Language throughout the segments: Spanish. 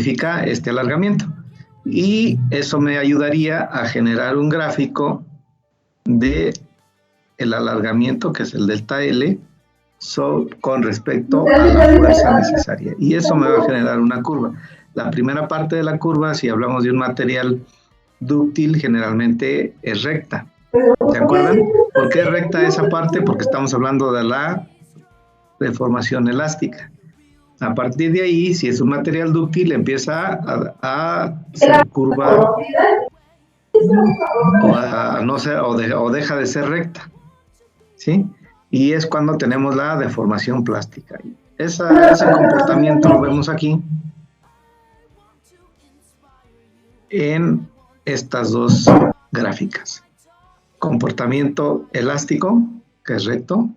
significa este alargamiento. Y eso me ayudaría a generar un gráfico de el alargamiento, que es el delta L, con respecto a la fuerza necesaria. Y eso me va a generar una curva. La primera parte de la curva, si hablamos de un material dúctil, generalmente es recta. ¿Se acuerdan? ¿Por qué es recta esa parte? Porque estamos hablando de la deformación elástica. A partir de ahí, si es un material dúctil, empieza a ser curva o deja de ser recta, ¿sí? Y es cuando tenemos la deformación plástica. Ese comportamiento lo vemos aquí en estas dos gráficas. Comportamiento elástico, que es recto,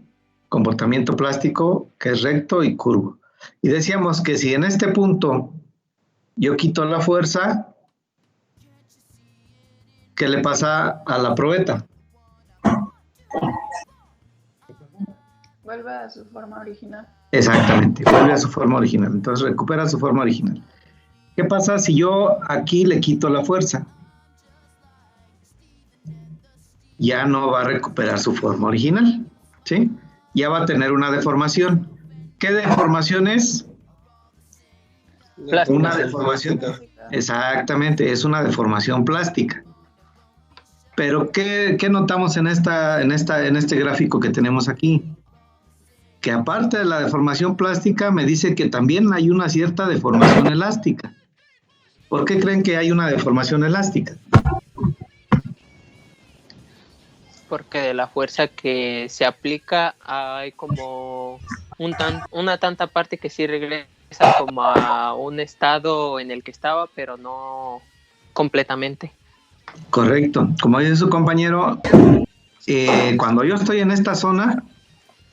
comportamiento plástico, que es recto y curvo. Y decíamos que si en este punto yo quito la fuerza, ¿qué le pasa a la probeta? Vuelve a su forma original. Exactamente, vuelve a su forma original. Entonces recupera su forma original. ¿Qué pasa si yo aquí le quito la fuerza? Ya no va a recuperar su forma original, ¿sí? Ya va a tener una deformación. ¿Qué deformación es? Plástica. Una deformación. Exactamente, es una deformación plástica. Pero ¿qué notamos en este gráfico que tenemos aquí? Que aparte de la deformación plástica, me dice que también hay una cierta deformación elástica. ¿Por qué creen que hay una deformación elástica? Porque de la fuerza que se aplica hay como una tanta parte que sí regresa como a un estado en el que estaba, pero no completamente. Correcto. Como dice su compañero, cuando yo estoy en esta zona,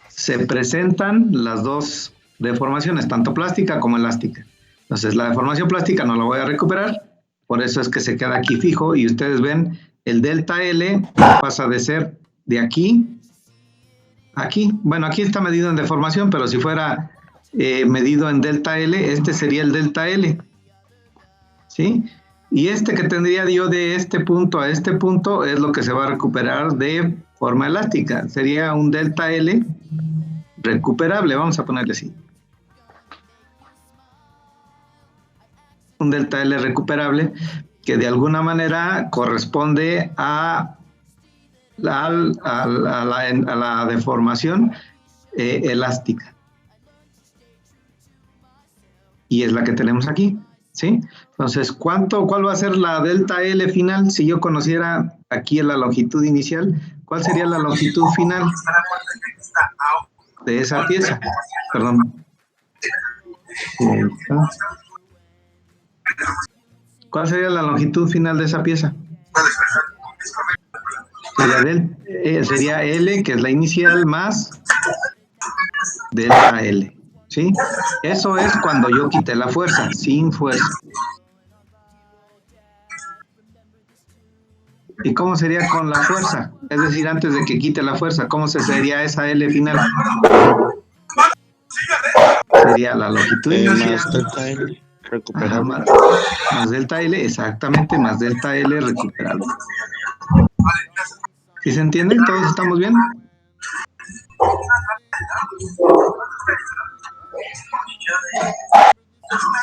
se presentan las dos deformaciones, tanto plástica como elástica. Entonces, la deformación plástica no la voy a recuperar, por eso es que se queda aquí fijo, y ustedes ven, el delta L pasa de ser de aquí a aquí. Bueno, aquí está medido en deformación, pero si fuera medido en delta L, este sería el delta L, ¿sí? Y este que tendría yo de este punto a este punto es lo que se va a recuperar de forma elástica. Sería un delta L recuperable, vamos a ponerle así. Un delta L recuperable que de alguna manera corresponde a la deformación elástica. Y es la que tenemos aquí, ¿sí? Entonces, ¿cuál va a ser la delta L final? Si yo conociera aquí la longitud inicial, ¿cuál sería la longitud final de esa pieza? Perdón. ¿Cuál sería la longitud final de esa pieza? Sería L, que es la inicial, más delta L, ¿sí? Eso es cuando yo quité la fuerza, sin fuerza. ¿Y cómo sería con la fuerza? Es decir, antes de que quite la fuerza, ¿cómo sería esa L final? Sería la longitud inicial. Más delta L recuperable. Más delta L, exactamente, más delta L recuperable. ¿Sí se entiende? ¿Todos estamos bien?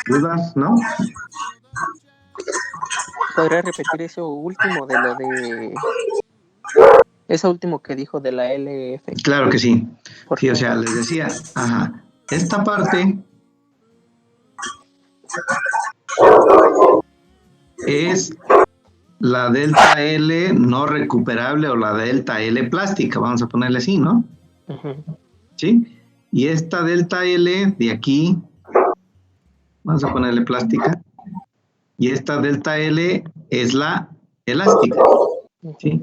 ¿Dudas? ¿No? ¿Podría repetir eso último de lo de... eso último que dijo de la LF? Claro que sí. Sí, o sea, les decía, esta parte es la delta L no recuperable o la delta L plástica, vamos a ponerle así, ¿no? ¿Sí? Y esta delta L de aquí, vamos a ponerle plástica, y esta delta L es la elástica, ¿sí?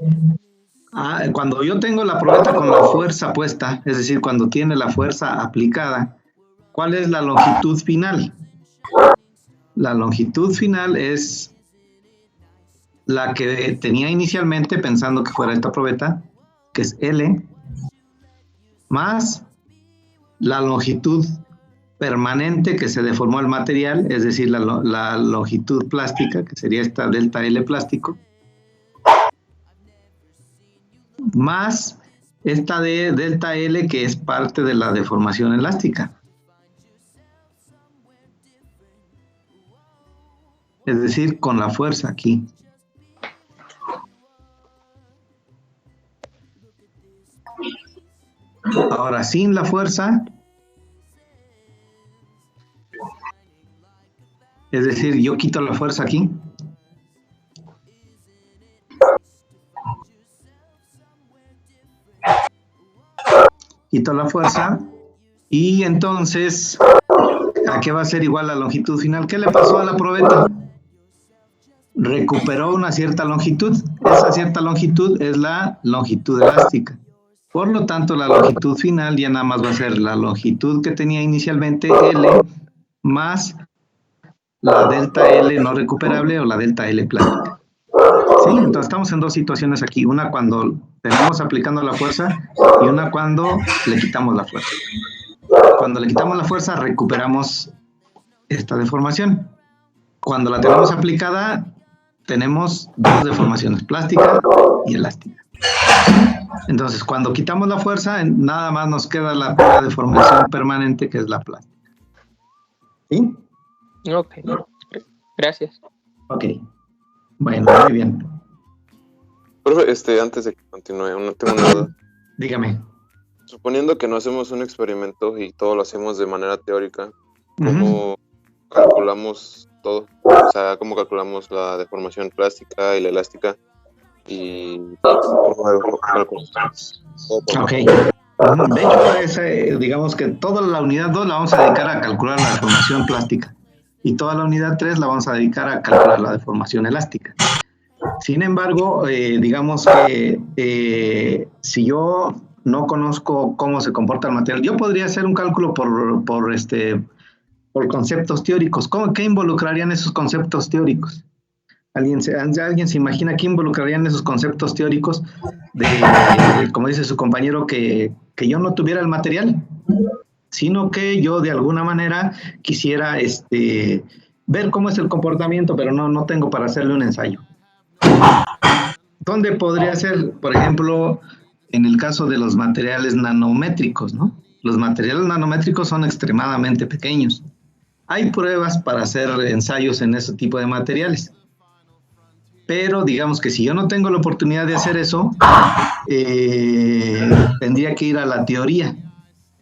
Cuando yo tengo la probeta con la fuerza puesta, es decir, cuando tiene la fuerza aplicada, ¿cuál es la longitud final? La longitud final es la que tenía inicialmente pensando que fuera esta probeta, que es L, más la longitud permanente que se deformó el material, es decir, la longitud plástica, que sería esta delta L plástico, más esta de delta L que es parte de la deformación elástica. Es decir, con la fuerza aquí. Ahora, sin la fuerza, es decir, yo quito la fuerza aquí. Quito la fuerza y entonces, ¿a qué va a ser igual la longitud final? ¿Qué le pasó a la probeta? Recuperó una cierta longitud. Esa cierta longitud es la longitud elástica. Por lo tanto, la longitud final ya nada más va a ser la longitud que tenía inicialmente, L, más la delta L no recuperable o la delta L plástica. ¿Sí? Entonces estamos en dos situaciones aquí. Una cuando tenemos aplicando la fuerza y una cuando le quitamos la fuerza. Cuando le quitamos la fuerza, recuperamos esta deformación. Cuando la tenemos aplicada, tenemos dos deformaciones, plástica y elástica. Entonces, cuando quitamos la fuerza, nada más nos queda la pura deformación permanente, que es la plástica. ¿Sí? Ok, gracias. Ok. Bueno, muy bien. Profe, antes de que continúe, tengo una duda. Dígame. Suponiendo que no hacemos un experimento y todo lo hacemos de manera teórica, ¿cómo calculamos todo? O sea, ¿cómo calculamos la deformación plástica y la elástica? Y ¿cómo calculamos? Ok. De hecho, digamos que toda la unidad 2 la vamos a dedicar a calcular la deformación plástica y toda la unidad 3 la vamos a dedicar a calcular la deformación elástica. Sin embargo, digamos que si yo no conozco cómo se comporta el material, yo podría hacer un cálculo por conceptos teóricos. ¿Qué involucrarían esos conceptos teóricos? ¿Alguien se imagina qué involucrarían esos conceptos teóricos como dice su compañero, que yo no tuviera el material, sino que yo de alguna manera quisiera ver cómo es el comportamiento, pero no tengo para hacerle un ensayo? ¿Dónde podría ser? Por ejemplo, en el caso de los materiales nanométricos, ¿no? Los materiales nanométricos son extremadamente pequeños. Hay pruebas para hacer ensayos en ese tipo de materiales. Pero digamos que si yo no tengo la oportunidad de hacer eso, tendría que ir a la teoría.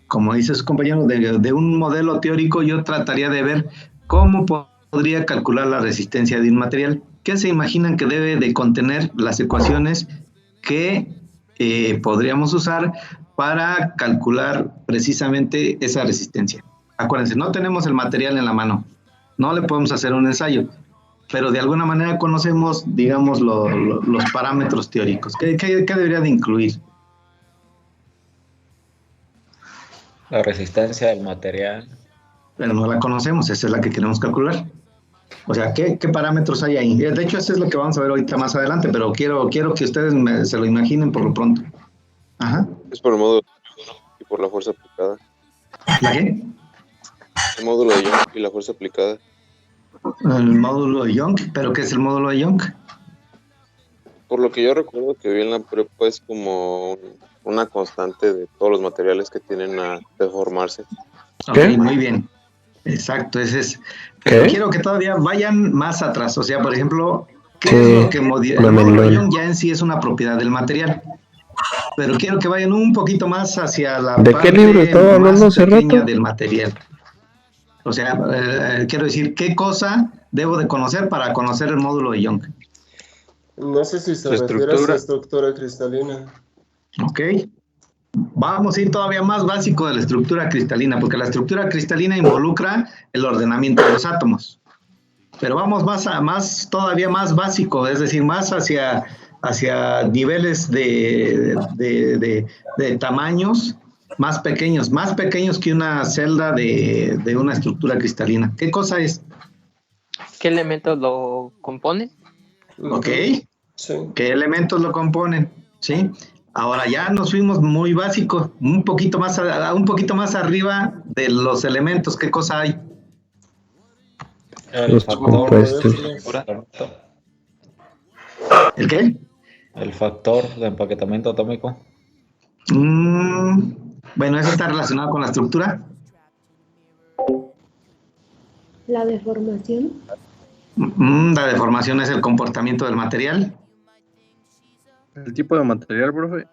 Como dice su compañero, de un modelo teórico yo trataría de ver cómo podría calcular la resistencia de un material. ¿Qué se imaginan que debe de contener las ecuaciones que podríamos usar para calcular precisamente esa resistencia? Acuérdense, no tenemos el material en la mano, no le podemos hacer un ensayo, pero de alguna manera conocemos, digamos, los parámetros teóricos. ¿Qué debería de incluir? La resistencia del material. Pero no la conocemos, esa es la que queremos calcular. O sea, ¿qué parámetros hay ahí? De hecho, eso es lo que vamos a ver ahorita más adelante, pero quiero que ustedes se lo imaginen por lo pronto. Ajá. Es por el módulo y por la fuerza aplicada. ¿La qué? El módulo de Young y la fuerza aplicada. El módulo de Young. ¿Pero qué es el módulo de Young? Por lo que yo recuerdo que vi en la prepa es como una constante de todos los materiales que tienden a deformarse. Ok, muy bien. Exacto, ese es. Pero quiero que todavía vayan más atrás. O sea, por ejemplo, ¿qué es lo que el módulo de Young ya en sí es una propiedad del material? Pero quiero que vayan un poquito más hacia la parte más pequeña del material. O sea, quiero decir, ¿qué cosa debo de conocer para conocer el módulo de Young? No sé si se refiere a esa estructura cristalina. Ok. Vamos a ir todavía más básico de la estructura cristalina, porque la estructura cristalina involucra el ordenamiento de los átomos. Pero vamos todavía más básico, es decir, más hacia niveles de tamaños más pequeños que una celda de una estructura cristalina. ¿Qué cosa es? ¿Qué elementos lo componen? Ok. Sí. ¿Qué elementos lo componen? ¿Sí? Ahora ya nos fuimos muy básicos, un poquito más arriba de los elementos. ¿Qué cosa hay? El Los factor compuestos. de estructura. ¿El qué? El factor de empaquetamiento atómico. Bueno, eso está relacionado con la estructura. La deformación. La deformación es el comportamiento del material. El tipo de material, profe.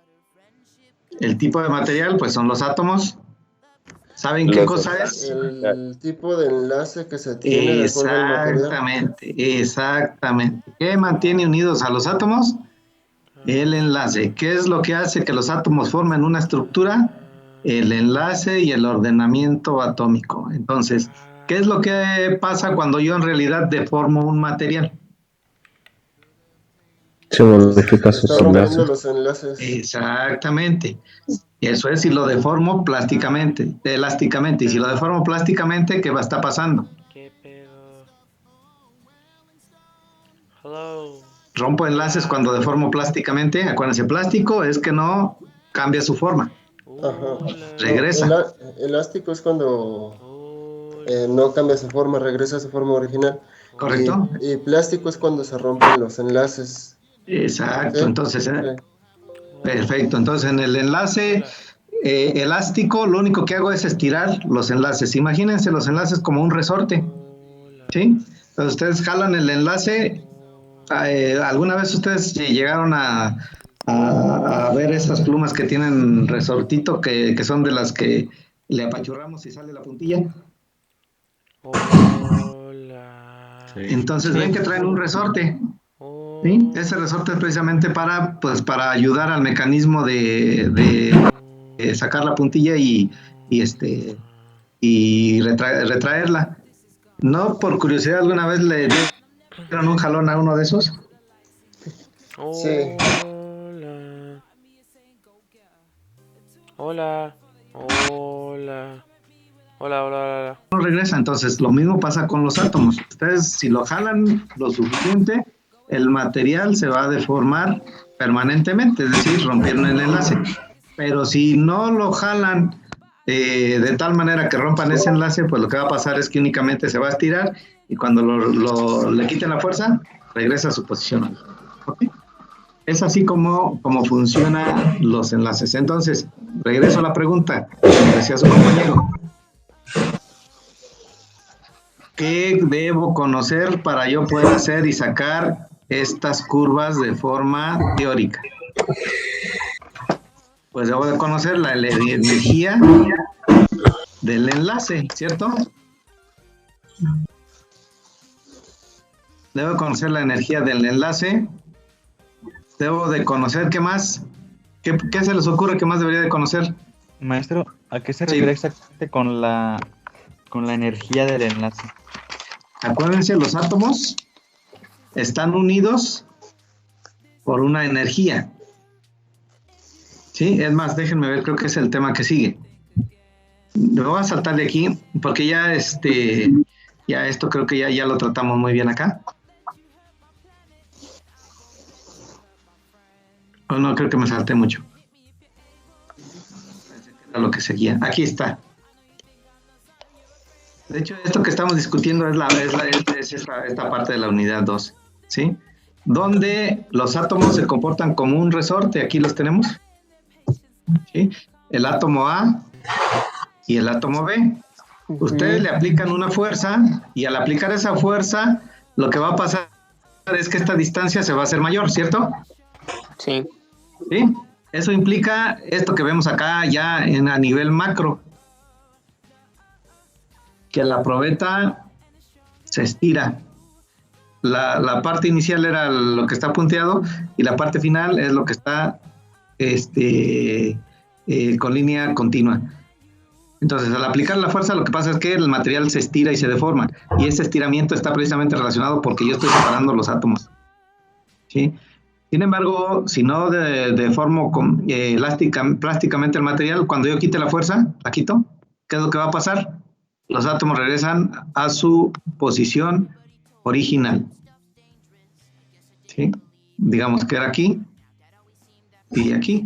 El tipo de material, pues son los átomos. ¿Saben qué cosa es? El tipo de enlace que se tiene de acuerdo al material. Exactamente. ¿Qué mantiene unidos a los átomos? El enlace. ¿Qué es lo que hace que los átomos formen una estructura? El enlace y el ordenamiento atómico. Entonces, ¿qué es lo que pasa cuando yo en realidad deformo un material? Se modifica sus Está rompiendo enlaces. los enlaces. Exactamente. Eso es si lo deformo elásticamente. Y si lo deformo plásticamente, ¿qué va a estar pasando? ¿Qué pedo? Hello. Rompo enlaces cuando deformo plásticamente. Acuérdense, plástico es que no cambia su forma. Ajá. Regresa. No, elástico es cuando no cambia su forma, regresa a su forma original. ¿Correcto? Y plástico es cuando se rompen los enlaces. Exacto. ¿Sí? Entonces, Sí. perfecto. Entonces, en el enlace elástico, lo único que hago es estirar los enlaces. Imagínense los enlaces como un resorte. ¿Sí? Entonces, ustedes jalan el enlace. ¿Alguna vez ustedes llegaron a ver estas plumas que tienen resortito, que son de las que le apachurramos y sale la puntilla? Hola. Sí. Entonces ven que traen un resorte. ¿Sí? Ese resorte es precisamente para ayudar al mecanismo de sacar la puntilla y retraerla. ¿No por curiosidad alguna vez le dieron un jalón a uno de esos? Sí. Hola. Hola. Hola, hola, hola. No regresa, entonces lo mismo pasa con los átomos. Ustedes si lo jalan lo suficiente, el material se va a deformar permanentemente, es decir, rompieron el enlace. Pero si no lo jalan de tal manera que rompan ese enlace, pues lo que va a pasar es que únicamente se va a estirar y cuando le quiten la fuerza, regresa a su posición. ¿Okay? Es así como funcionan los enlaces. Entonces, regreso a la pregunta, como decía su compañero. ¿Qué debo conocer para yo poder hacer y sacar estas curvas de forma teórica? Pues debo de conocer la energía del enlace, ¿cierto? Debo conocer la energía del enlace. Debo de conocer, ¿qué más? ¿Qué se les ocurre que más debería de conocer? Maestro, ¿a qué se refiere exactamente con la energía del enlace? Acuérdense, los átomos están unidos por una energía. ¿Sí? Es más, déjenme ver, creo que es el tema que sigue. Me voy a saltar de aquí, porque ya esto creo que ya lo tratamos muy bien acá. Oh, no, creo que me salté mucho. Pensé que era lo que seguía. Aquí está. De hecho, esto que estamos discutiendo es esta parte de la unidad 2, ¿sí? Donde los átomos se comportan como un resorte. Aquí los tenemos. ¿Sí? El átomo A y el átomo B. Ustedes le aplican una fuerza y al aplicar esa fuerza, lo que va a pasar es que esta distancia se va a hacer mayor, ¿cierto? Sí. ¿Sí? Eso implica esto que vemos acá ya a nivel macro, que la probeta se estira. La parte inicial era lo que está punteado y la parte final es lo que está con línea continua. Entonces, al aplicar la fuerza, lo que pasa es que el material se estira y se deforma, y ese estiramiento está precisamente relacionado porque yo estoy separando los átomos. ¿Sí? Sin embargo, si no deformo plásticamente el material, cuando yo quite la fuerza, la quito, ¿qué es lo que va a pasar? Los átomos regresan a su posición original. ¿Sí? Digamos que era aquí y aquí.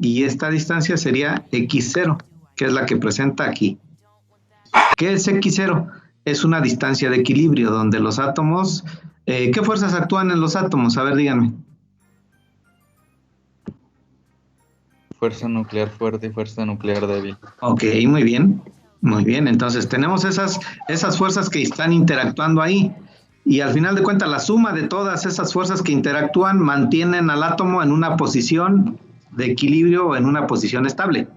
y esta distancia sería x0, que es la que presenta aquí. ¿Qué es x0? Es una distancia de equilibrio donde los átomos... ¿qué fuerzas actúan en los átomos? A ver, díganme. Fuerza nuclear fuerte y fuerza nuclear débil. Ok, muy bien. Muy bien, entonces tenemos esas fuerzas que están interactuando ahí. Y al final de cuentas, la suma de todas esas fuerzas que interactúan mantienen al átomo en una posición de equilibrio o en una posición estable.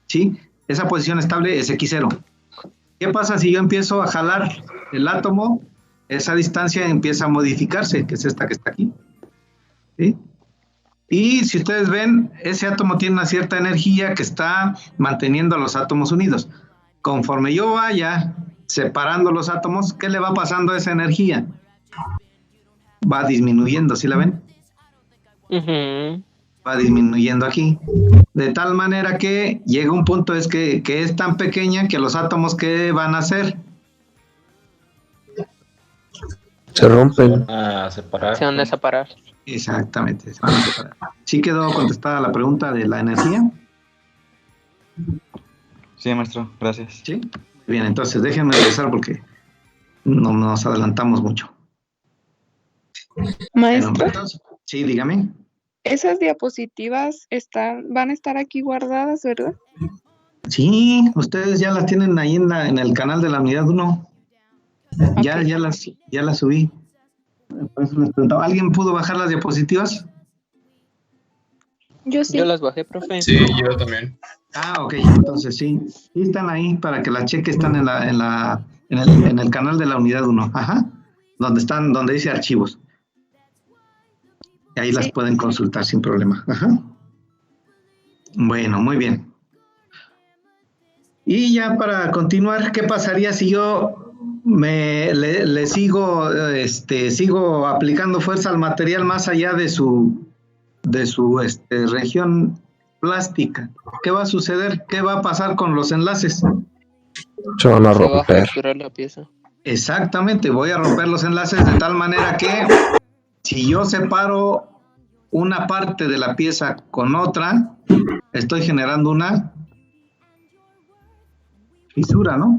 ¿Sí? Esa posición estable es x0. ¿Qué pasa si yo empiezo a jalar el átomo? Esa distancia empieza a modificarse, que es esta que está aquí. ¿Sí? Y si ustedes ven, ese átomo tiene una cierta energía que está manteniendo a los átomos unidos. Conforme yo vaya separando los átomos, ¿qué le va pasando a esa energía? Va disminuyendo, ¿sí la ven? Va disminuyendo aquí. De tal manera que llega un punto que es tan pequeña que los átomos, ¿qué van a hacer? Se rompen. A separar. Se van a separar. Exactamente, se van a separar. ¿Sí quedó contestada la pregunta de la energía? Sí, maestro, gracias. Sí. Bien, entonces déjenme regresar porque no nos adelantamos mucho. Maestro, Bueno, entonces, sí, dígame. esas diapositivas van a estar aquí guardadas, ¿verdad? Sí, ustedes ya las tienen ahí en el canal de la unidad 1. Ya las subí. Por eso les preguntaba, ¿alguien pudo bajar las diapositivas? Yo sí. Yo las bajé, profe. Sí, yo también. Ah, ok, entonces sí están ahí para que las cheque, están en el canal de la unidad 1, ajá, donde dice archivos. Y ahí las pueden consultar sin problema, ajá. Bueno, muy bien. Y ya para continuar, ¿qué pasaría si yo le sigo aplicando fuerza al material más allá de su región plástica? ¿Qué va a suceder? ¿Qué va a pasar con los enlaces? Se van a Se va a romper. fracturar la pieza. Exactamente, voy a romper los enlaces de tal manera que si yo separo una parte de la pieza con otra, estoy generando una fisura, ¿no?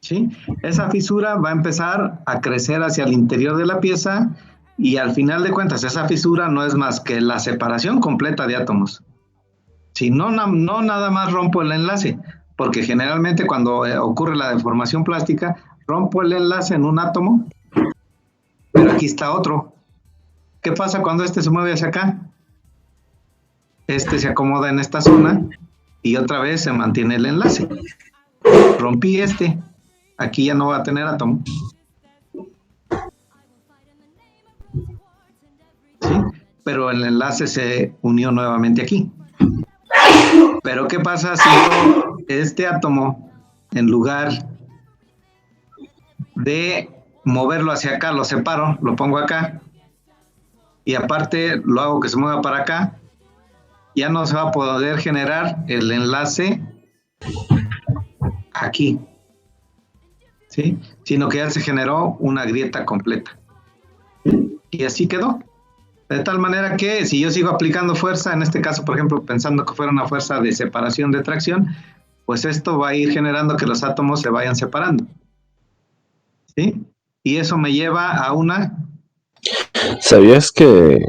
¿Sí? Esa fisura va a empezar a crecer hacia el interior de la pieza y al final de cuentas esa fisura no es más que la separación completa de átomos. Si no nada más rompo el enlace, porque generalmente cuando ocurre la deformación plástica, rompo el enlace en un átomo, pero aquí está otro. ¿Qué pasa cuando este se mueve hacia acá? Este se acomoda en esta zona y otra vez se mantiene el enlace. Rompí este. Aquí ya no va a tener átomo. ¿Sí? Pero el enlace se unió nuevamente aquí. Pero ¿qué pasa si yo este átomo, en lugar de moverlo hacia acá, lo separo, lo pongo acá, y aparte lo hago que se mueva para acá? Ya no se va a poder generar el enlace aquí, ¿sí? Sino que ya se generó una grieta completa. Y así quedó. De tal manera que si yo sigo aplicando fuerza, en este caso, por ejemplo, pensando que fuera una fuerza de separación de tracción, pues esto va a ir generando que los átomos se vayan separando. ¿Sí? Y eso me lleva a una... ¿Sabías que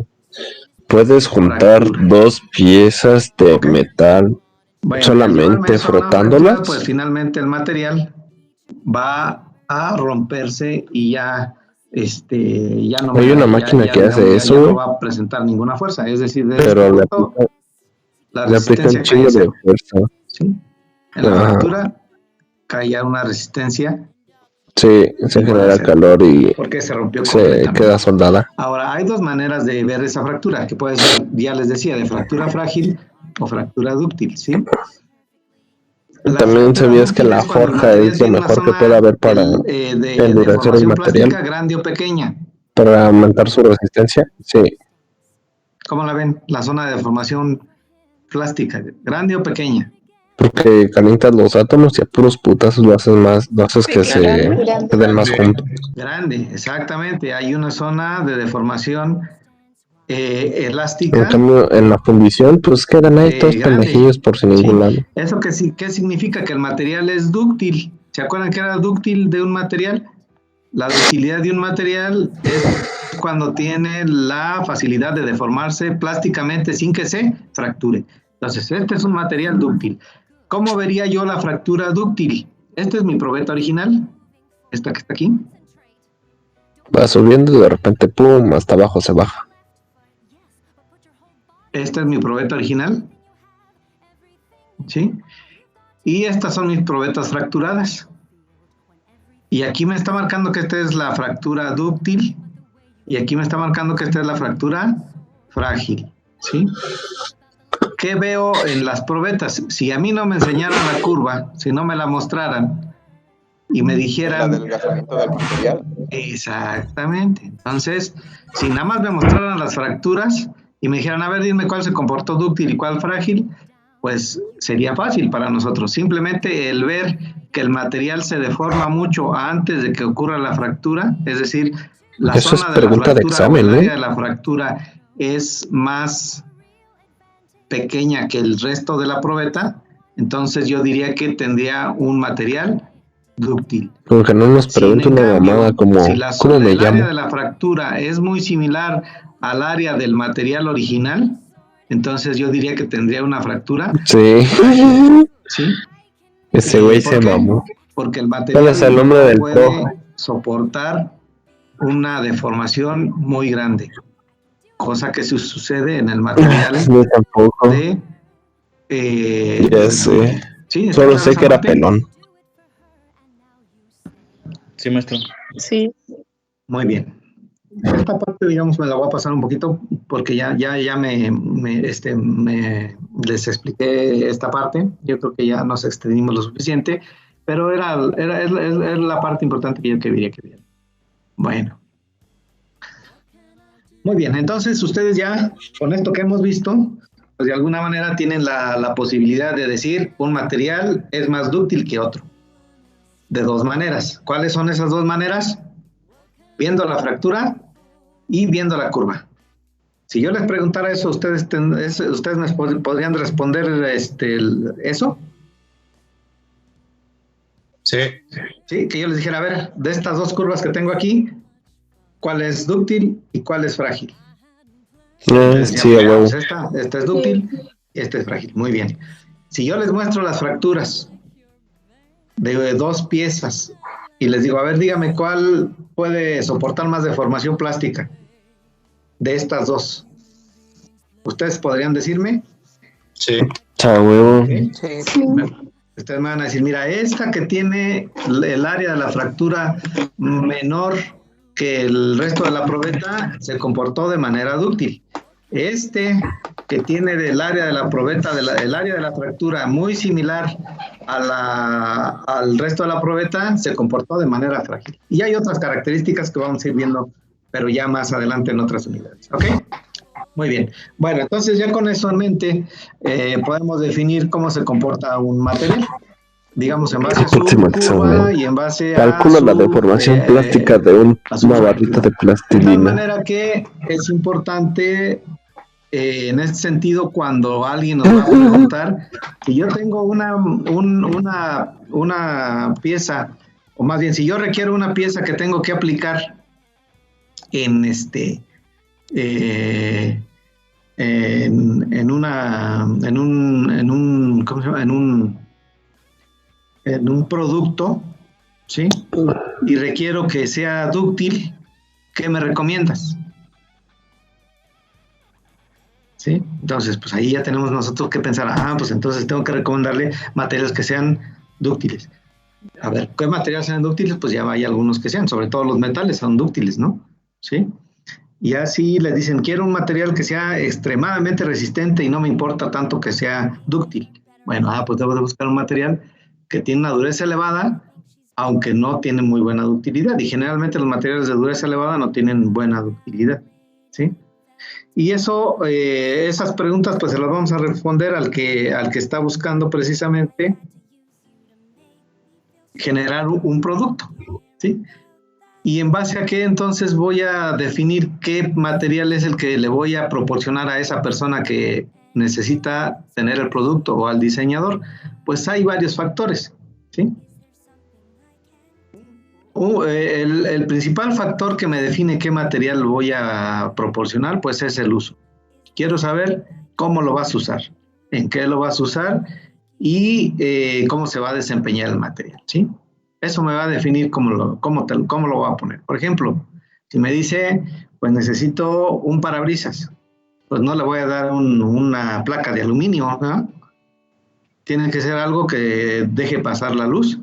puedes juntar dos piezas de metal solamente frotándolas? Pues finalmente el material va a romperse y ya no hay una máquina que hace eso, ya no va a presentar ninguna fuerza, es decir, pero le aplica un chingo de fuerza. ¿Sí? En la fractura cae una resistencia. Sí, se genera calor y porque se rompió se queda soldada. Ahora, hay dos maneras de ver esa fractura, que puede ser, ya les decía, de fractura frágil o fractura dúctil, ¿sí? También sabías que la forja es lo mejor que puede haber para endurecer el material. ¿Grande o pequeña? Para aumentar su resistencia, sí. ¿Cómo la ven? La zona de deformación plástica, ¿grande o pequeña? Porque calientas los átomos y a puros putazos lo haces que se queden más juntos. Grande, exactamente. Hay una zona de deformación elástica. En cambio, en la fundición, pues quedan ahí todos pendejillos por sin ningún lado. ¿Eso qué significa? Que el material es dúctil. ¿Se acuerdan que era dúctil de un material? La ductilidad de un material es cuando tiene la facilidad de deformarse plásticamente sin que se fracture. Entonces, este es un material dúctil. ¿Cómo vería yo la fractura dúctil? Esta es mi probeta original, esta que está aquí. Va subiendo y de repente, pum, hasta abajo se baja. Esta es mi probeta original. ¿Sí? Y estas son mis probetas fracturadas. Y aquí me está marcando que esta es la fractura dúctil. Y aquí me está marcando que esta es la fractura frágil. ¿Sí? ¿Qué veo en las probetas? Si a mí no me enseñaran la curva, si no me la mostraran y me dijeran... El adelgazamiento del material. Exactamente. Entonces, si nada más me mostraran las fracturas y me dijeran, a ver, dime cuál se comportó dúctil y cuál frágil, pues sería fácil para nosotros. Simplemente el ver que el material se deforma mucho antes de que ocurra la fractura, es decir, la Eso zona es de la pregunta de fractura examen, o el ¿no? área de la fractura es más pequeña que el resto de la probeta, entonces yo diría que tendría un material dúctil. Aunque no nos pregunte una mamada como, si la ¿cómo me el área llamo? de la fractura es muy similar al área del material original, entonces yo diría que tendría una fractura. Sí. ¿Sí? Ese güey ¿Por se qué? mamó. Porque el ¿Cuál material es el nombre del puede pro? soportar una deformación muy grande, cosa que sucede en el material Yo tampoco. de... Ya sé. ¿Sí? Solo sé que era Martín? pelón. Sí, maestro. Sí. Muy bien. Esta parte, digamos, me la voy a pasar un poquito porque ya les expliqué esta parte. Yo creo que ya nos extendimos lo suficiente, pero es la parte importante que yo quería que vieran. Bueno. Muy bien, entonces ustedes ya, con esto que hemos visto, pues de alguna manera tienen la posibilidad de decir un material es más dúctil que otro. De dos maneras. ¿Cuáles son esas dos maneras? Viendo la fractura y viendo la curva. Si yo les preguntara eso, ustedes me podrían responder eso. Sí. Sí, que yo les dijera, a ver, de estas dos curvas que tengo aquí, ¿cuál es dúctil y cuál es frágil? Sí, a huevo. Pues esta es dúctil y esta es frágil. Muy bien. Si yo les muestro las fracturas de dos piezas y les digo, a ver, dígame cuál puede soportar más deformación plástica de estas dos. ¿Ustedes podrían decirme? Sí. A huevo. ¿Sí? Sí. Ustedes me van a decir, mira, esta que tiene el área de la fractura menor que el resto de la probeta se comportó de manera dúctil. Este que tiene el área de la probeta, el área de la fractura muy similar al resto de la probeta, se comportó de manera frágil. Y hay otras características que vamos a ir viendo, pero ya más adelante en otras unidades. ¿Ok? Muy bien. Bueno, entonces ya con eso en mente, podemos definir cómo se comporta un material. Digamos, en base a su curva y en base a calcula la deformación plástica de una barrita de de tal plastilina. manera que es importante en este sentido cuando alguien nos va a preguntar si yo tengo una pieza, o más bien si yo requiero una pieza que tengo que aplicar en un producto, ¿sí? Y requiero que sea dúctil, ¿qué me recomiendas? ¿Sí? Entonces, pues ahí ya tenemos nosotros que pensar, pues entonces tengo que recomendarle materiales que sean dúctiles. A ver, ¿qué materiales sean dúctiles? Pues ya hay algunos que sean, sobre todo los metales son dúctiles, ¿no? ¿Sí? Y así les dicen, quiero un material que sea extremadamente resistente y no me importa tanto que sea dúctil. Bueno, pues debo de buscar un material que tiene una dureza elevada, aunque no tiene muy buena ductilidad. Y generalmente los materiales de dureza elevada no tienen buena ductilidad, ¿sí? Y eso, esas preguntas, pues se las vamos a responder al que está buscando precisamente generar un producto, ¿sí? ¿Y en base a qué entonces voy a definir qué material es el que le voy a proporcionar a esa persona que necesita tener el producto o al diseñador? Pues hay varios factores, ¿sí? El principal factor que me define qué material voy a proporcionar, pues es el uso. Quiero saber cómo lo vas a usar, en qué lo vas a usar y cómo se va a desempeñar el material, ¿sí? Eso me va a definir cómo lo voy a poner. Por ejemplo, si me dice, pues necesito un parabrisas, pues no le voy a dar una placa de aluminio, ¿no? Tiene que ser algo que deje pasar la luz,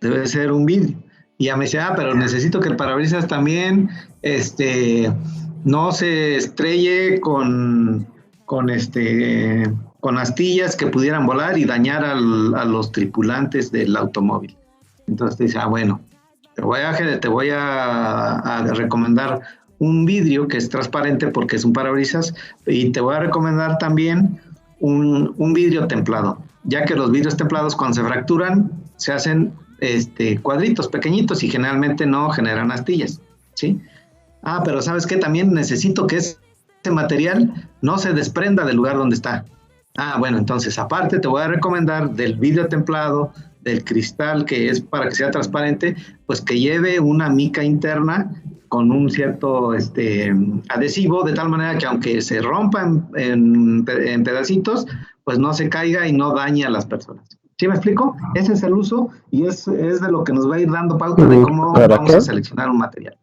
debe ser un vidrio. Y ya me dice, pero necesito que el parabrisas también no se estrelle con astillas que pudieran volar y dañar a los tripulantes del automóvil. Entonces te dice, bueno, te voy a recomendar un vidrio que es transparente porque es un parabrisas, y te voy a recomendar también un vidrio templado, ya que los vidrios templados cuando se fracturan se hacen cuadritos pequeñitos y generalmente no generan astillas, ¿sí? Pero ¿sabes qué? También necesito que ese material no se desprenda del lugar donde está. Bueno, entonces aparte te voy a recomendar del vidrio templado, del cristal que es para que sea transparente, pues que lleve una mica interna con un cierto adhesivo, de tal manera que aunque se rompa en pedacitos, pues no se caiga y no dañe a las personas. ¿Sí me explico? Ese es el uso y es de lo que nos va a ir dando pauta de cómo vamos a seleccionar un material.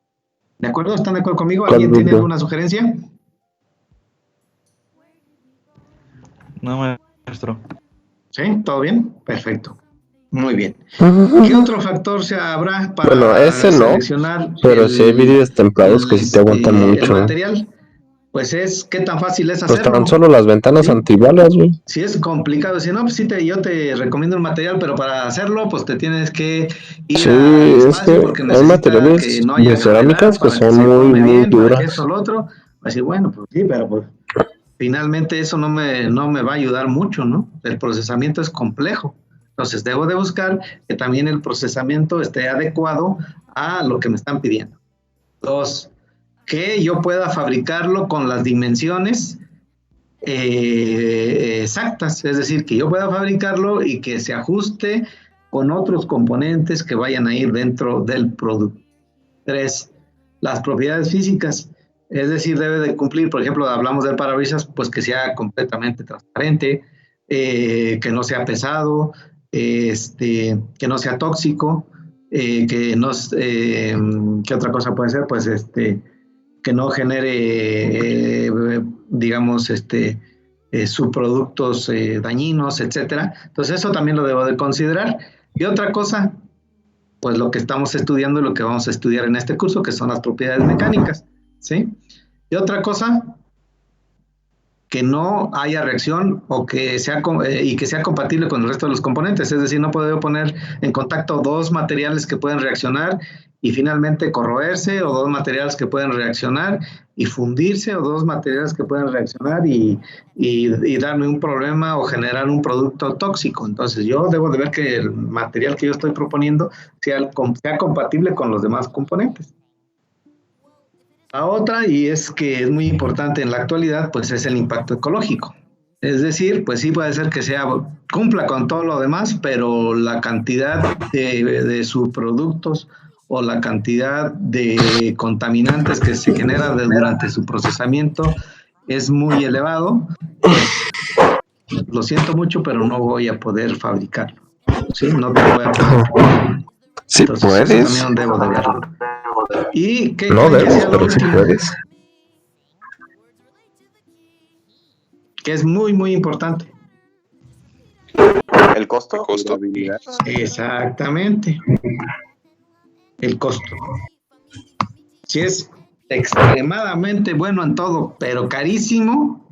¿De acuerdo? ¿Están de acuerdo conmigo? ¿Alguien tiene alguna sugerencia? No, maestro. ¿Sí? ¿Todo bien? Perfecto. Muy bien. ¿Qué otro factor se habrá para seleccionar? Pero si hay vidrios templados que sí te aguantan mucho. El material, pues es qué tan fácil es hacerlo. Pues tan solo las ventanas antibalas, güey. Si es complicado, si no, pues sí yo te recomiendo un material, pero para hacerlo, pues te tienes que ir al espacio porque hay materiales que no haya de cerámicas que son muy duras. Esto, lo otro, va a decir, bueno, pues sí, pero pues finalmente eso no me va a ayudar mucho, ¿no? El procesamiento es complejo. Entonces, debo de buscar que también el procesamiento esté adecuado a lo que me están pidiendo. 2, que yo pueda fabricarlo con las dimensiones exactas, es decir, que yo pueda fabricarlo y que se ajuste con otros componentes que vayan a ir dentro del producto. 3, las propiedades físicas, es decir, debe de cumplir, por ejemplo, hablamos del parabrisas, pues que sea completamente transparente, que no sea pesado, que no sea tóxico, ¿qué otra cosa puede ser? Pues que no genere, digamos, subproductos dañinos, etcétera. Entonces eso también lo debo de considerar. Y otra cosa, pues lo que estamos estudiando y lo que vamos a estudiar en este curso, que son las propiedades mecánicas, ¿sí? Y otra cosa, que no haya reacción o que sea compatible con el resto de los componentes, es decir, no puedo poner en contacto dos materiales que pueden reaccionar y finalmente corroerse, o dos materiales que pueden reaccionar y fundirse, o dos materiales que pueden reaccionar y darme un problema o generar un producto tóxico. Entonces yo debo de ver que el material que yo estoy proponiendo sea compatible con los demás componentes. La otra, y es que es muy importante en la actualidad, pues es el impacto ecológico. Es decir, pues sí puede ser que cumpla con todo lo demás, pero la cantidad de subproductos o la cantidad de contaminantes que se genera durante su procesamiento es muy elevado. Lo siento mucho, pero no voy a poder fabricarlo. ¿Sí? No te voy a poder. Si entonces, puedes. Eso también debo de verlo. ¿Y qué No creen que debes, sea lo pero si último? puedes. Que es muy, muy importante. ¿El costo? ¿El costo? Exactamente. El costo. Si es extremadamente bueno en todo, pero carísimo,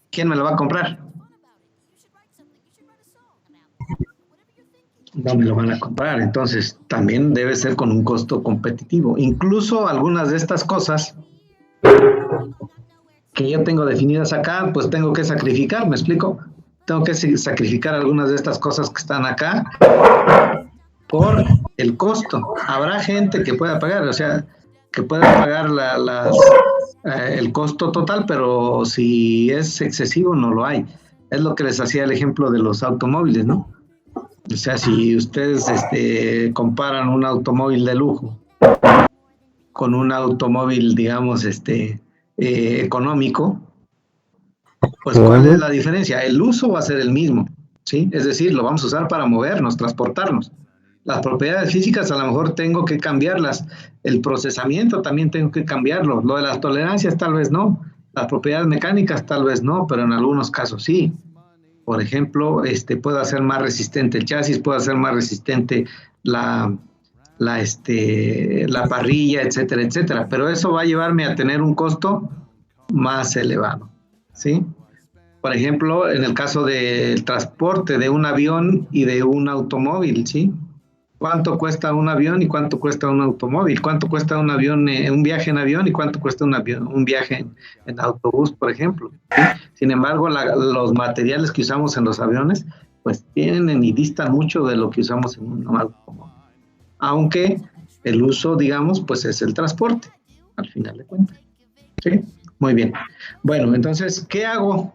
¿quién me lo va a comprar? No me lo van a comprar. Entonces, también debe ser con un costo competitivo. Incluso algunas de estas cosas que yo tengo definidas acá, pues tengo que sacrificar, ¿me explico? Tengo que sacrificar algunas de estas cosas que están acá por el costo. Habrá gente que pueda pagar, o sea, que pueda pagar el costo total, pero si es excesivo no lo hay. Es lo que les hacía el ejemplo de los automóviles, ¿no? O sea, si ustedes comparan un automóvil de lujo con un automóvil, digamos, económico, pues ¿cuál es la diferencia? El uso va a ser el mismo, ¿sí? Es decir, lo vamos a usar para movernos, transportarnos. Las propiedades físicas a lo mejor tengo que cambiarlas, el procesamiento también tengo que cambiarlo, lo de las tolerancias tal vez no, las propiedades mecánicas tal vez no, pero en algunos casos sí. Por ejemplo, puede hacer más resistente el chasis, puede hacer más resistente la parrilla, etcétera, etcétera. Pero eso va a llevarme a tener un costo más elevado, ¿sí? Por ejemplo, en el caso del transporte de un avión y de un automóvil, ¿sí? ¿Cuánto cuesta un avión y cuánto cuesta un automóvil? ¿Cuánto cuesta un avión, un viaje en avión y cuánto cuesta un viaje en autobús, por ejemplo? ¿Sí? Sin embargo, los materiales que usamos en los aviones, pues tienen y distan mucho de lo que usamos en un automóvil. Aunque el uso, digamos, pues es el transporte, al final de cuentas. ¿Sí? Muy bien. Bueno, entonces, ¿qué hago?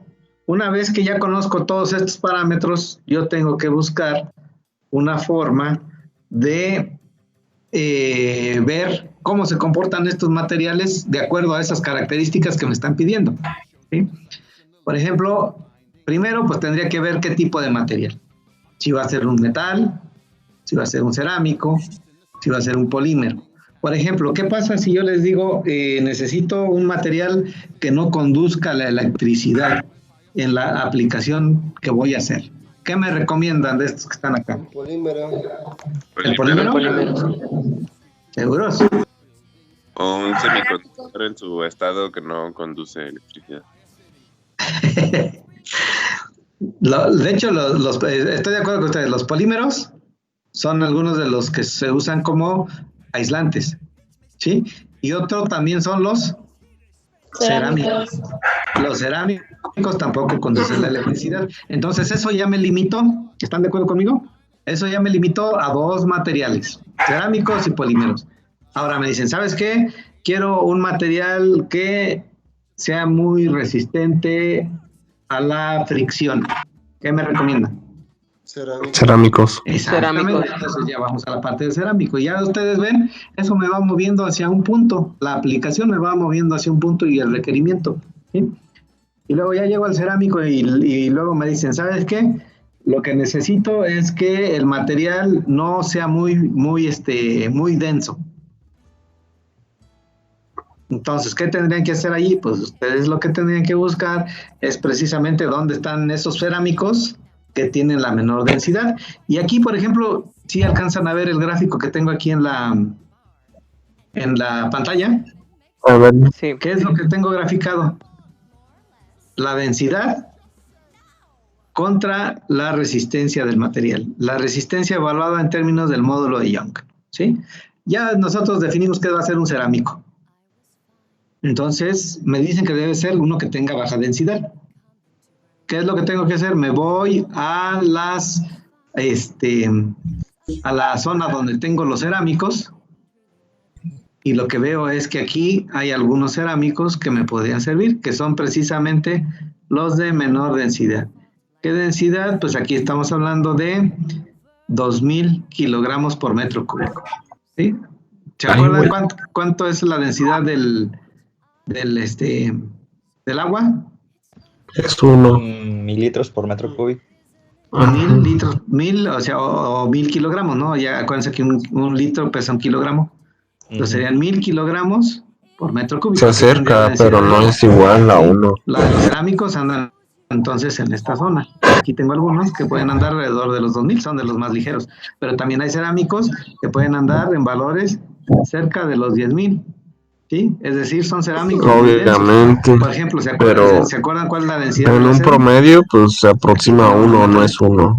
Una vez que ya conozco todos estos parámetros, yo tengo que buscar una forma de ver cómo se comportan estos materiales de acuerdo a esas características que me están pidiendo, ¿sí? Por ejemplo, primero pues tendría que ver qué tipo de material. Si va a ser un metal, si va a ser un cerámico, si va a ser un polímero. Por ejemplo, ¿qué pasa si yo les digo necesito un material que no conduzca la electricidad en la aplicación que voy a hacer? ¿Qué me recomiendan de estos que están acá? Un polímero. ¿El polímero? ¿Seguros? O un semiconductor en su estado que no conduce electricidad. De hecho, estoy de acuerdo con ustedes. Los polímeros son algunos de los que se usan como aislantes, ¿sí? Y otro también son los cerámicos. Los cerámicos tampoco conducen la electricidad. Entonces eso ya me limitó, ¿están de acuerdo conmigo? Eso ya me limitó a dos materiales, cerámicos y polímeros. Ahora me dicen, ¿sabes qué? Quiero un material que sea muy resistente a la fricción. ¿Qué me recomiendan? Cerámicos. Exactamente. Entonces ya vamos a la parte de cerámico. Ya ustedes ven, eso me va moviendo hacia un punto. La aplicación me va moviendo hacia un punto y el requerimiento, ¿sí? Y luego ya llego al cerámico y luego me dicen, ¿sabes qué? Lo que necesito es que el material no sea muy denso. Entonces, ¿qué tendrían que hacer allí? Pues ustedes lo que tendrían que buscar es precisamente dónde están esos cerámicos que tienen la menor densidad. Y aquí, por ejemplo, si alcanzan a ver el gráfico que tengo aquí en la pantalla. A ver. Sí. ¿Qué es lo que tengo graficado? La densidad contra la resistencia del material. La resistencia evaluada en términos del módulo de Young, ¿sí? Ya nosotros definimos que va a ser un cerámico. Entonces, me dicen que debe ser uno que tenga baja densidad. ¿Qué es lo que tengo que hacer? Me voy a la zona donde tengo los cerámicos y lo que veo es que aquí hay algunos cerámicos que me podrían servir, que son precisamente los de menor densidad. ¿Qué densidad? Pues aquí estamos hablando de 2000 kilogramos por metro cúbico, ¿sí? ¿Se acuerdan cuánto es la densidad del agua? Es 1. 1000 litros por metro cúbico. 1000 litros, 1000, o sea, o 1000 kilogramos, ¿no? Ya acuérdense que un litro pesa un kilogramo. Entonces serían 1000 kilogramos por metro cúbico. Se acerca, pero no es igual a 1. Los cerámicos andan entonces en esta zona. Aquí tengo algunos que pueden andar alrededor de los 2000, son de los más ligeros. Pero también hay cerámicos que pueden andar en valores cerca de los 10000. ¿Sí? Es decir, son cerámicos. Obviamente. Por ejemplo, ¿se acuerdan cuál es la densidad? En un promedio, pues se aproxima a 1, no es 1.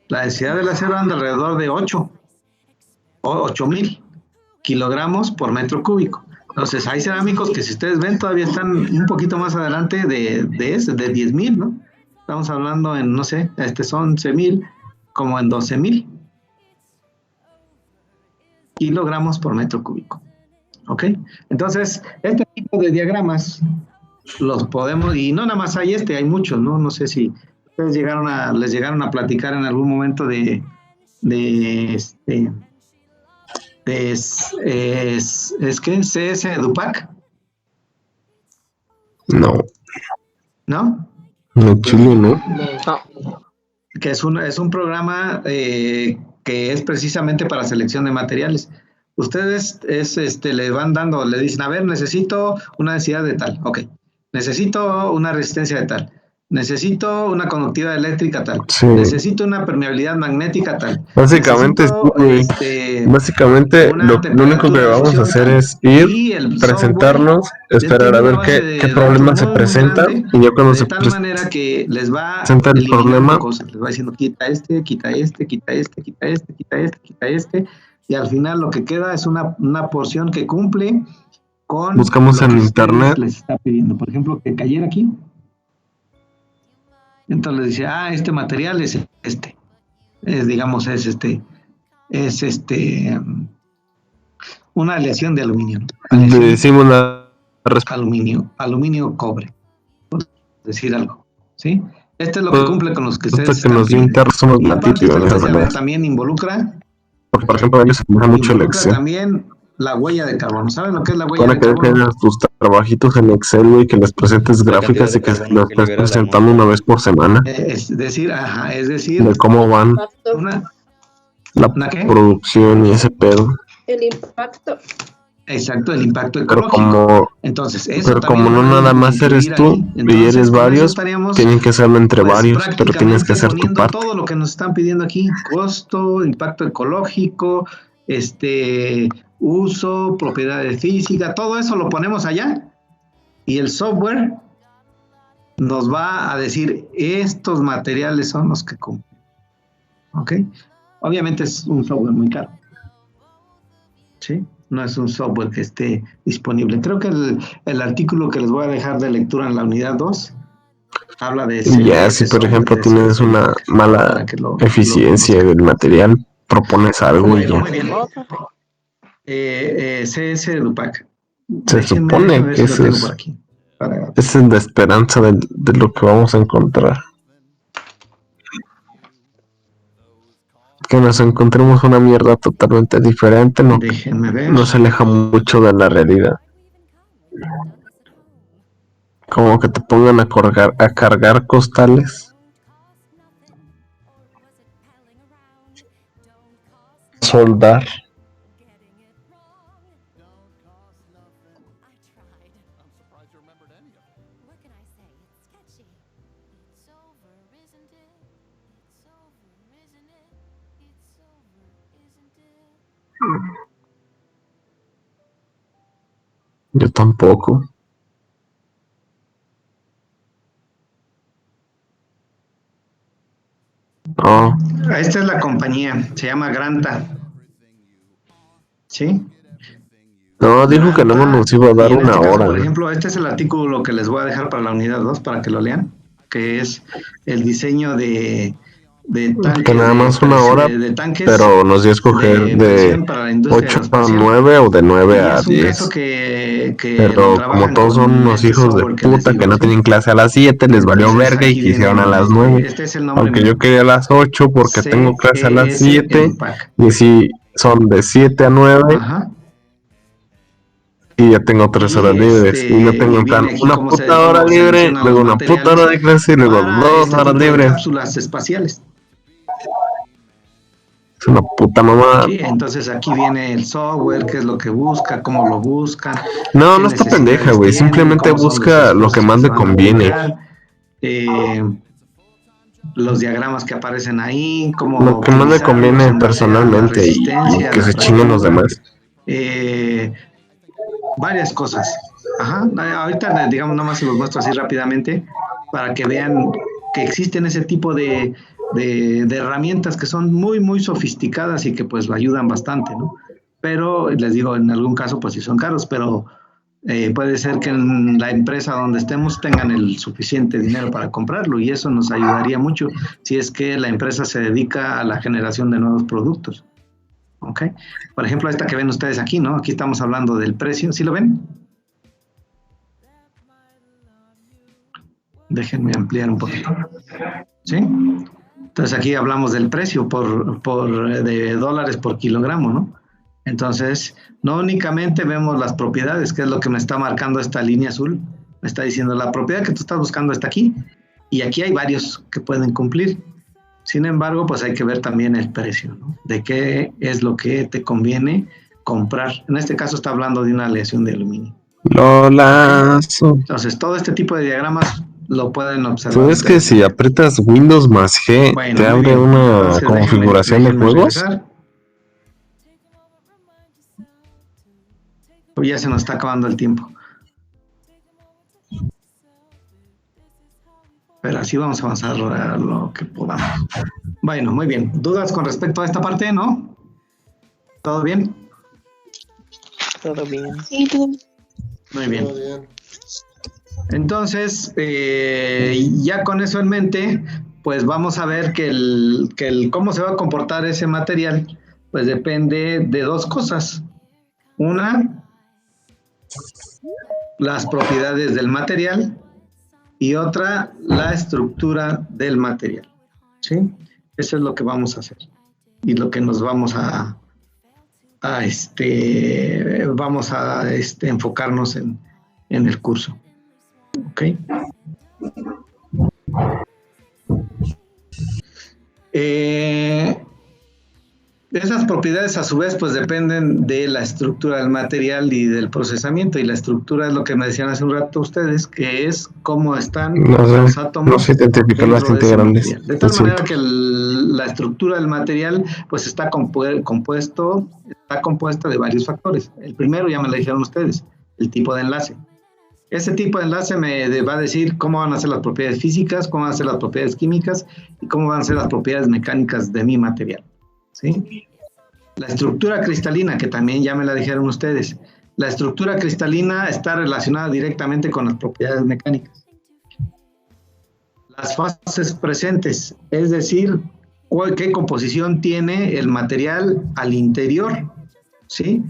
La densidad del acero anda alrededor de 8 o 8000 kilogramos por metro cúbico. Entonces, hay cerámicos que, si ustedes ven, todavía están un poquito más adelante de 10,000, ¿no? Estamos hablando en, no sé, son 11,000, como en 12,000. kilogramos por metro cúbico. ¿Ok? Entonces, este tipo de diagramas los podemos, y no nada más hay hay muchos, ¿no? No sé si ustedes les llegaron a platicar en algún momento es que CS Edupac. No. ¿No? No, Chile, ¿no? Que es un programa que es precisamente para selección de materiales. Ustedes le van dando, le dicen, a ver, necesito una densidad de tal, ok. Necesito una resistencia de tal. Necesito una conductividad eléctrica tal. Sí. Necesito una permeabilidad magnética tal. Básicamente, lo único que vamos a hacer es ir, presentarnos, esperar a ver qué problema se presenta, y ya cuando se manera que les va presenta el problema, les va diciendo quita este, quita este, quita este, quita este, quita este, quita este, y al final lo que queda es una porción que cumple con buscamos en internet, les está pidiendo. Por ejemplo, que cayera aquí. Entonces le dice, este material es digamos, una aleación de aluminio. Le decimos aluminio cobre, por decir algo, ¿sí? Este es lo que cumple con los que ustedes que nos dio somos también involucra, porque por ejemplo a ellos se maneja mucho el Excel. También la huella de carbono. ¿Saben lo que es la huella de carbono? Que hagas tus trabajitos en Excel, güey, que les presentes gráficas y que los estés presentando una vez por semana. Es decir, de cómo van la producción y ese pedo. El impacto. Exacto, el impacto ecológico. Pero como no nada más eres tú y eres varios, tienen que hacerlo entre varios, pero tienes que hacer tu parte. Todo lo que nos están pidiendo aquí, costo, impacto ecológico, uso, propiedades físicas, todo eso lo ponemos allá y el software nos va a decir estos materiales son los que cumplen. ¿Ok? Obviamente es un software muy caro. ¿Sí? No es un software que esté disponible. Creo que el artículo que les voy a dejar de lectura en la unidad 2 habla de ese. Ya, si por ejemplo tienes una mala eficiencia del material, propones algo y ya. Muy bien. CS Edupac. Se supone que esa es la esperanza de lo que vamos a encontrar. Que nos encontremos una mierda totalmente diferente, no se aleja mucho de la realidad. Como que te pongan a cargar costales, soldar. Yo tampoco. Oh. Esta es la compañía, se llama Granta. ¿Sí? No, dijo que no nos iba a dar una hora. Por ejemplo, este es el artículo que les voy a dejar para la unidad 2 para que lo lean, que es el diseño de tanques, que nada más una hora, pero nos dio a escoger de 8 a 9 o de 9 a 10. Pero como todos son unos hijos de puta que no tienen clase a las 7, les valió verga y quisieron a las 9. Aunque yo quería a las 8 porque tengo clase a las 7, y si son de 7 a 9. Y ya tengo 3 horas libres y no tengo una puta hora libre, luego una puta hora de clase y luego 2 horas libres. Cápsulas espaciales. Es una puta mamada. Sí, entonces aquí viene el software, qué es lo que busca, cómo lo busca. No está pendeja, güey. Simplemente busca lo que más le conviene. Los diagramas que aparecen ahí, como lo que más le conviene personalmente y que se chinguen los demás. Varias cosas. Ahorita, digamos, nada más se los muestro así rápidamente para que vean que existen ese tipo de herramientas que son muy, muy sofisticadas y que pues ayudan bastante, ¿no? Pero les digo, en algún caso pues sí son caros, pero puede ser que en la empresa donde estemos tengan el suficiente dinero para comprarlo y eso nos ayudaría mucho si es que la empresa se dedica a la generación de nuevos productos. ¿ok? Por ejemplo, esta que ven ustedes aquí, ¿no? Aquí estamos hablando del precio, ¿sí lo ven? Déjenme ampliar un poquito, ¿sí? Entonces aquí hablamos del precio de dólares por kilogramo, ¿no? Entonces, no únicamente vemos las propiedades, que es lo que me está marcando esta línea azul, me está diciendo la propiedad que tú estás buscando está aquí, y aquí hay varios que pueden cumplir. Sin embargo, pues hay que ver también el precio, ¿no? De qué es lo que te conviene comprar. En este caso está hablando de una aleación de aluminio. Lolazo. Entonces, todo este tipo de diagramas lo pueden observar. ¿Tú ves que si aprietas Windows más G te abre una Entonces, configuración de juegos? Regresar. Pues ya se nos está acabando el tiempo. Pero así vamos a avanzar a lo que podamos. Bueno, muy bien. ¿Dudas con respecto a esta parte, no? ¿Todo bien? Todo bien. Sí, todo bien. Muy bien. Entonces, ya con eso en mente, pues vamos a ver que el cómo se va a comportar ese material, pues depende de dos cosas. Una, las propiedades del material, y otra, la estructura del material, ¿sí? Eso es lo que vamos a hacer y lo que nos vamos a enfocarnos en el curso, ¿ok? Esas propiedades a su vez pues dependen de la estructura del material y del procesamiento, y la estructura es lo que me decían hace un rato ustedes, que es cómo están los átomos. No se identifican las integrales. De tal manera que la estructura del material pues está compuesta de varios factores. El primero ya me lo dijeron ustedes, el tipo de enlace. Ese tipo de enlace me va a decir cómo van a ser las propiedades físicas, cómo van a ser las propiedades químicas y cómo van a ser las propiedades mecánicas de mi material, ¿sí? La estructura cristalina, que también ya me la dijeron ustedes, la estructura cristalina está relacionada directamente con las propiedades mecánicas. Las fases presentes, es decir, qué composición tiene el material al interior, ¿sí?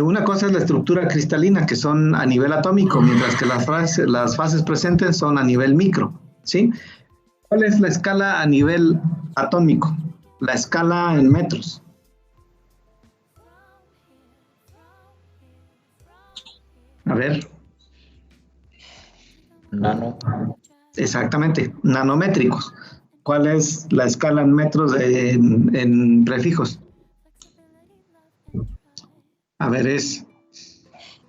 Una cosa es la estructura cristalina, que son a nivel atómico, mientras que las fases presentes son a nivel micro, ¿sí? ¿Cuál es la escala a nivel atómico? La escala en metros. A ver. Nano. Exactamente, nanométricos. ¿Cuál es la escala en metros en prefijos? A ver, es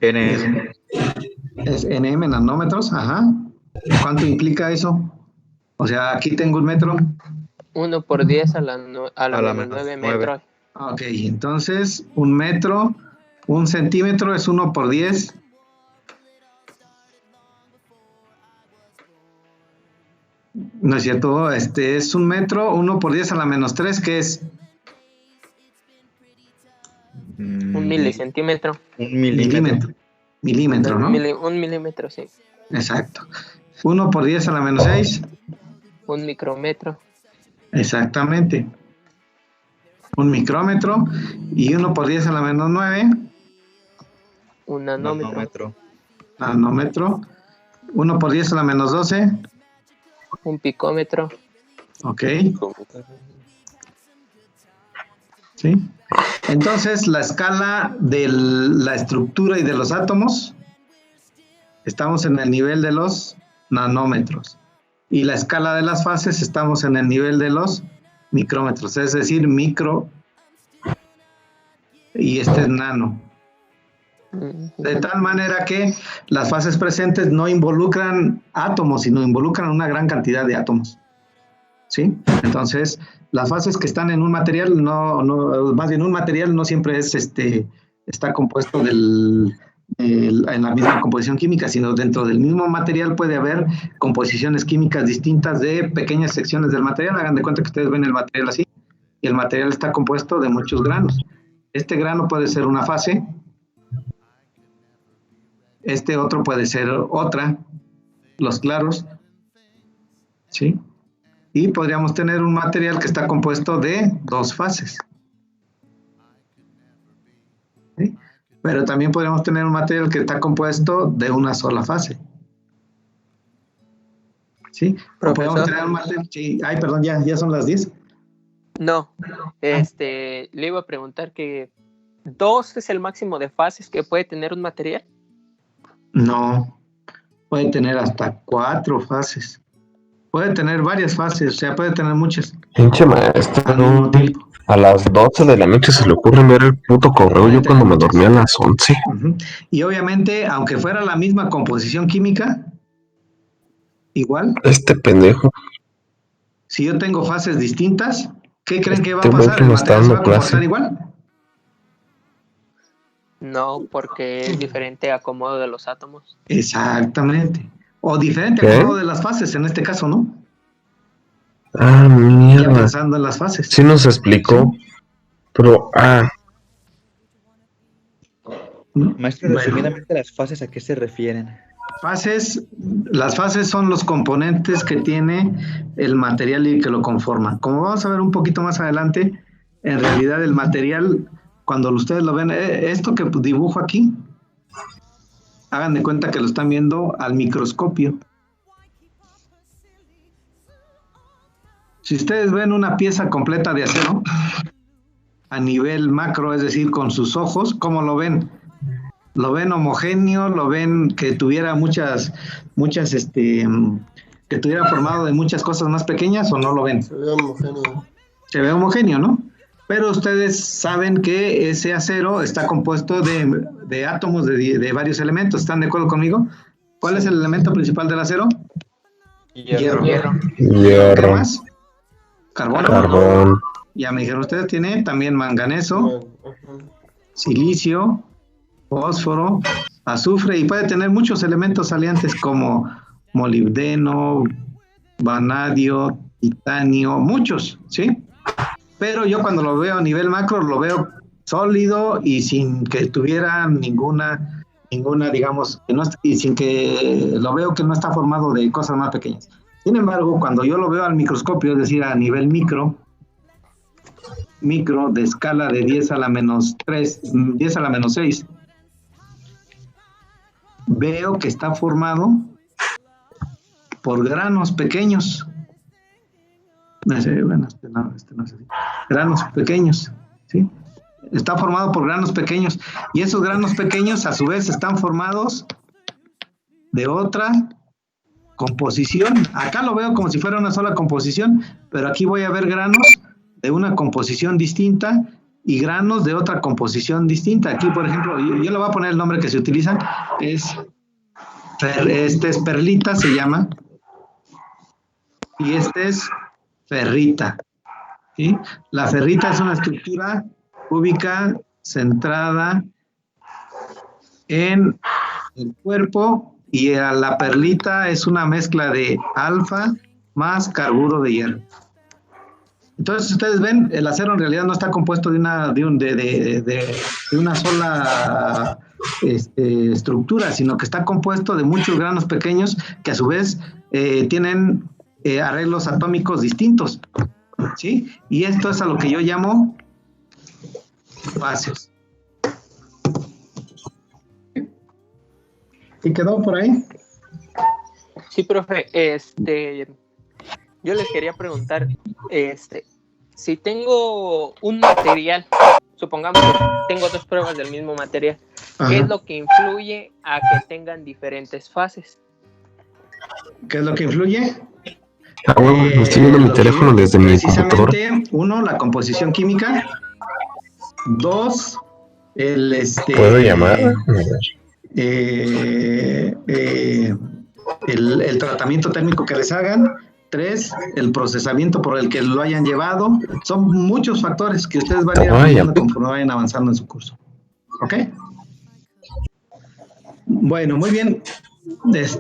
NM. Es NM, nanómetros, ajá. ¿Cuánto implica eso? O sea, aquí tengo un metro. 1 por 10 a la menos 9 metros. Ok, entonces, un metro, un centímetro es 1 por 10. No es cierto, es un metro, 1 por 10 a la menos 3, que es... Un milicentímetro. Un milímetro. Milímetro, ¿no? Un milímetro, sí. Exacto. 1 por 10 a la menos 6. Un micrómetro. Exactamente. Un micrómetro. Y 1 por 10 a la menos 9. Un nanómetro. Nanómetro. 1 por 10 a la menos 12. Un picómetro. Ok. ¿Sí? Entonces, la escala de la estructura y de los átomos, estamos en el nivel de los nanómetros. Y la escala de las fases, estamos en el nivel de los micrómetros, es decir, micro, y es nano. De tal manera que las fases presentes no involucran átomos, sino involucran una gran cantidad de átomos, ¿sí? Entonces, las fases que están en un material, más bien un material no siempre está compuesto en la misma composición química, sino dentro del mismo material puede haber composiciones químicas distintas de pequeñas secciones del material. Hagan de cuenta que ustedes ven el material así, y el material está compuesto de muchos granos. Este grano puede ser una fase, este otro puede ser otra, los claros, ¿sí? Y podríamos tener un material que está compuesto de dos fases. ¿sí? Pero también podríamos tener un material que está compuesto de una sola fase. ¿Sí? O podemos tener un material... Sí. Ay, perdón, ya son las 10. No, le iba a preguntar que 2 es el máximo de fases que puede tener un material. No, puede tener hasta 4 fases. Puede tener varias fases, o sea, puede tener muchas. Pinche maestro, a las 12 de la noche se le ocurre ver el puto correo yo cuando me dormí a las 11. Uh-huh. Y obviamente, aunque fuera la misma composición química, igual. Este pendejo. Si yo tengo fases distintas, ¿qué creen que va a pasar? ¿El material se va a comportar igual? No, porque es diferente acomodo de los átomos. Exactamente. O diferente acomodo de las fases, en este caso, ¿no? Ah, mierda. Ya pensando en las fases. Sí nos explicó, sí. Pero, Maestro, resumidamente, las fases, ¿a qué se refieren? Las fases son los componentes que tiene el material y que lo conforman. Como vamos a ver un poquito más adelante, en realidad el material, cuando ustedes lo ven, esto que dibujo aquí, hagan de cuenta que lo están viendo al microscopio. Si ustedes ven una pieza completa de acero, a nivel macro, es decir, con sus ojos, ¿cómo lo ven? ¿Lo ven homogéneo? ¿Lo ven que tuviera que tuviera formado de muchas cosas más pequeñas o no lo ven? Se ve homogéneo. Se ve homogéneo, ¿no? Pero ustedes saben que ese acero está compuesto de átomos de varios elementos. ¿Están de acuerdo conmigo? ¿Cuál es el elemento principal del acero? Hierro. ¿Qué más? Carbono. Carbón. Ya me dijeron ustedes, tiene también manganeso, silicio, fósforo, azufre, y puede tener muchos elementos salientes como molibdeno, vanadio, titanio, muchos, ¿sí? Pero yo cuando lo veo a nivel macro lo veo sólido y sin que tuviera ninguna, digamos, y sin que lo veo que no está formado de cosas más pequeñas. Sin embargo, cuando yo lo veo al microscopio, es decir, a nivel micro de escala de 10 a la menos 3, 10 a la menos 6, veo que está formado por granos pequeños. Granos pequeños, ¿sí? Está formado por granos pequeños, y esos granos pequeños a su vez están formados de otra composición. Acá lo veo como si fuera una sola composición, pero aquí voy a ver granos de una composición distinta y granos de otra composición distinta. Aquí, por ejemplo, yo le voy a poner el nombre que se utiliza, este es perlita, se llama, y este es ferrita, ¿sí? La ferrita es una estructura cúbica centrada en el cuerpo, y la perlita es una mezcla de alfa más carburo de hierro. Entonces, ustedes ven, el acero en realidad no está compuesto de una sola estructura, sino que está compuesto de muchos granos pequeños que a su vez tienen arreglos atómicos distintos, ¿sí? Y esto es a lo que yo llamo fases. ¿Y quedó por ahí? Sí, profe, yo les quería preguntar, si tengo un material, supongamos que tengo 2 pruebas del mismo material, ¿qué es lo que influye a que tengan diferentes fases? ¿Qué es lo que influye? Bueno, estoy viendo mi teléfono desde mi computadora. Precisamente, 1, la composición química. 2, ¿Puedo llamar? El tratamiento térmico que les hagan. 3, el procesamiento por el que lo hayan llevado. Son muchos factores que ustedes van a ir aprendiendo conforme vayan avanzando en su curso. ¿Ok? Bueno, muy bien. Pues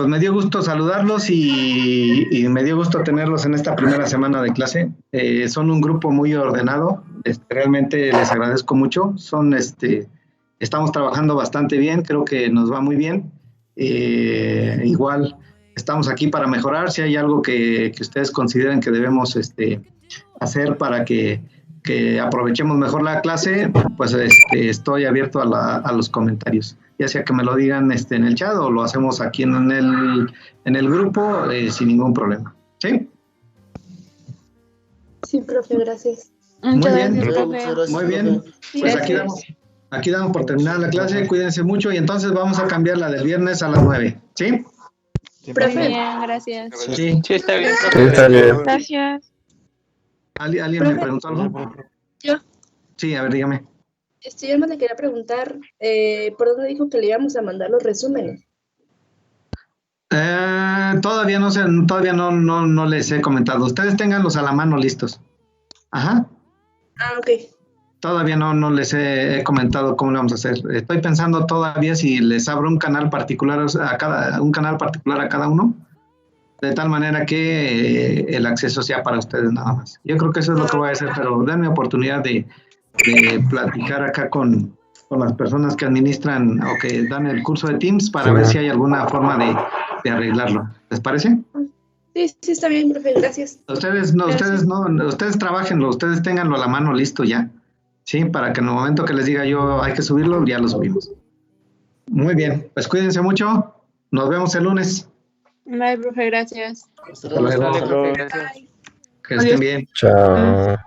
me dio gusto saludarlos y me dio gusto tenerlos en esta primera semana de clase. Son un grupo muy ordenado. Realmente les agradezco mucho. Estamos trabajando bastante bien. Creo que nos va muy bien. Igual estamos aquí para mejorar. Si hay algo que ustedes consideren que debemos hacer para que que aprovechemos mejor la clase, pues estoy abierto a los comentarios, ya sea que me lo digan en el chat o lo hacemos aquí en el grupo sin ningún problema. ¿Sí? Sí, profe, gracias. Muy bien, Gracias, muy bien. Pues aquí damos por terminada la clase, cuídense mucho y entonces vamos a cambiar la del viernes a las 9. ¿Sí? Profe, Bien, gracias. Sí. Sí, está bien. Sí, está bien. Gracias. ¿Alguien me preguntó algo? Yo. Sí, a ver, dígame. Yo más le quería preguntar, ¿por dónde dijo que le íbamos a mandar los resúmenes? Todavía no les he comentado. Ustedes ténganlos a la mano listos. Ajá. Ah, ok. Todavía no les he comentado cómo lo vamos a hacer. Estoy pensando todavía si les abro un canal particular a cada uno, de tal manera que el acceso sea para ustedes nada más. Yo creo que eso es lo que voy a hacer, pero denme oportunidad de platicar acá con las personas que administran o que dan el curso de Teams para ver si hay alguna forma de arreglarlo. ¿Les parece? Sí, está bien, profe, gracias. Ustedes trabajenlo, ustedes ténganlo a la mano listo ya. Sí, para que en el momento que les diga yo hay que subirlo, ya lo subimos. Muy bien, pues cuídense mucho. Nos vemos el lunes. Bye, profe, gracias. Hasta luego. Dale, profe, gracias. Que estén bien. Chao.